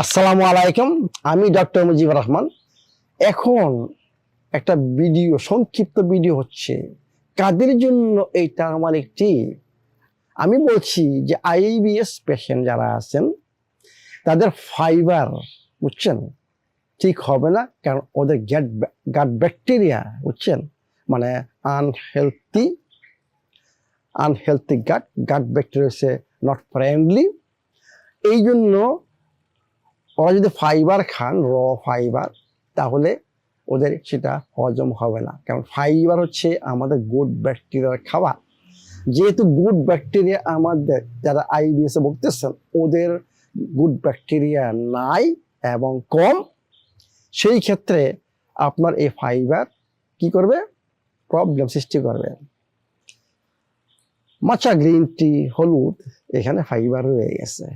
আসসালামু আলাইকুম। আমি ডক্টর মুজিবুর রহমান। এখন একটা ভিডিও, সংক্ষিপ্ত ভিডিও হচ্ছে কাদের জন্য এই টার্মারিক টি। আমি বলছি যে আইবিএস পেশেন্ট যারা আছেন তাদের ফাইবার, বুঝছেন, ঠিক হবে না, কারণ ওদের গাট ব্যাকটেরিয়া, বুঝছেন, মানে আনহেলথি আনহেলথি গাট ব্যাকটেরিয়া হচ্ছে নট ফ্রেন্ডলি। এই জন্য ওরা যদি ফাইবার খান, র ফাইবার, তাহলে ওদের সেটা হজম হবে না, কারণ ফাইবার হচ্ছে আমাদের গুড ব্যাকটেরিয়ার খাবার। যেহেতু গুড ব্যাকটেরিয়া আমাদের যারা আইবিএসে ভুগতেছেন ওদের গুড ব্যাকটেরিয়া নাই এবং কম, সেই ক্ষেত্রে আপনার এই ফাইবার কি করবে, প্রবলেম সৃষ্টি করবে। মাচা গ্রিন টি, হলুদ, এখানে ফাইবার রয়ে গেছে,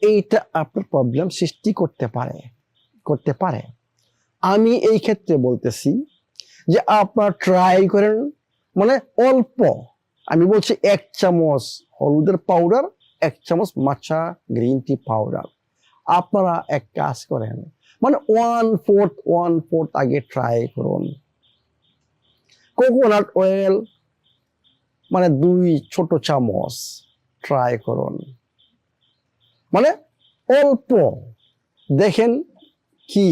এইটা আপনার প্রবলেম সৃষ্টি করতে পারে। আমি এই ক্ষেত্রে বলতেছি যে আপনার ট্রাই করেন, মানে অল্প, আমি বলছি 1 চামচ হলুদের পাউডার, 1 চামচ মাচা গ্রিন টি পাউডার। আপনারা এক কাজ করেন, মানে 1/4 আগে ট্রাই করুন। কোকোনাট অয়েল মানে 2 ছোট চামচ ট্রাই করুন, মানে অল্প, দেখেন কি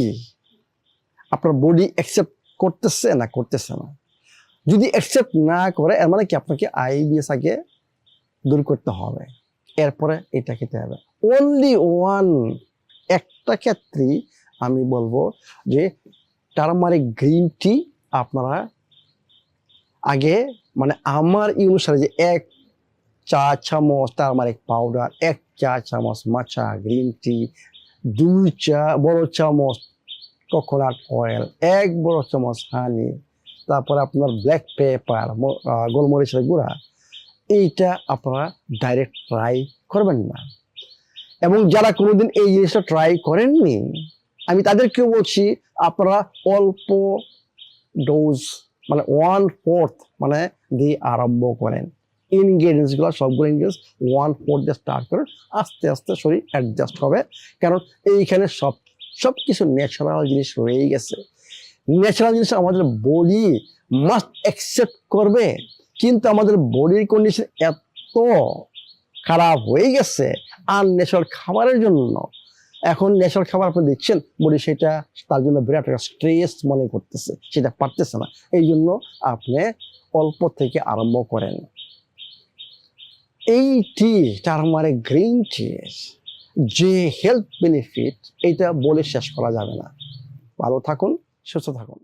আপনার বডি অ্যাকসেপ্ট করতেছে না করতেছে না। যদি অ্যাকসেপ্ট না করে, এর মানে কি আপনাকে আইবিএস আগে দূর করতে হবে, এরপরে এটা খেতে হবে। অনলি একটা ক্ষেত্রেই আমি বলবো যে টারমারিক গ্রিন টি আপনারা আগে, মানে আমার অনুসারে, যে 1 চা চামচ টারমারিক পাউডার, 1 চা চামচ মাচা গ্রিন টি, 2 বড় চামচ কোকোনাট অয়েল, 1 বড় চামচ হানি, তারপরে আপনার ব্ল্যাক পেপার, গোলমরিচের গুঁড়া, এইটা আপনারা ডাইরেক্ট ট্রাই করবেন না। এবং যারা কোনোদিন এই জিনিসটা ট্রাই করেননি, আমি তাদেরকেও বলছি আপনারা অল্প ডোজ, মানে 1/4 মানে দিয়ে আরম্ভ করেন। ইনগ্রেডিয়েন্টসগুলো, সবগুলো ইনগ্রেডিয়েন্টস 1/4 দিয়ে স্টার্ট করেন, আস্তে আস্তে শরীর অ্যাডজাস্ট হবে, কারণ এইখানে সব কিছু ন্যাচারাল জিনিস রয়ে গেছে। ন্যাচারাল জিনিস আমাদের বডি মাস্ট অ্যাকসেপ্ট করবে, কিন্তু আমাদের বডির কন্ডিশন এত খারাপ হয়ে গেছে আনন্যাচারাল খাবারের জন্য। এখন ন্যাচারাল খাবার আপনি দিচ্ছেন, বডি সেটা তার জন্য বিরাট একটা স্ট্রেস মনে করতেছে, সেটা পারতেছে না। এই জন্য আপনি অল্প থেকে আরম্ভ করেন। এই টি, টারমারিক গ্রিন টি, যে হেলথ বেনিফিট, এটা বলে শেষ করা যাবে না। ভালো থাকুন, সুস্থ থাকুন।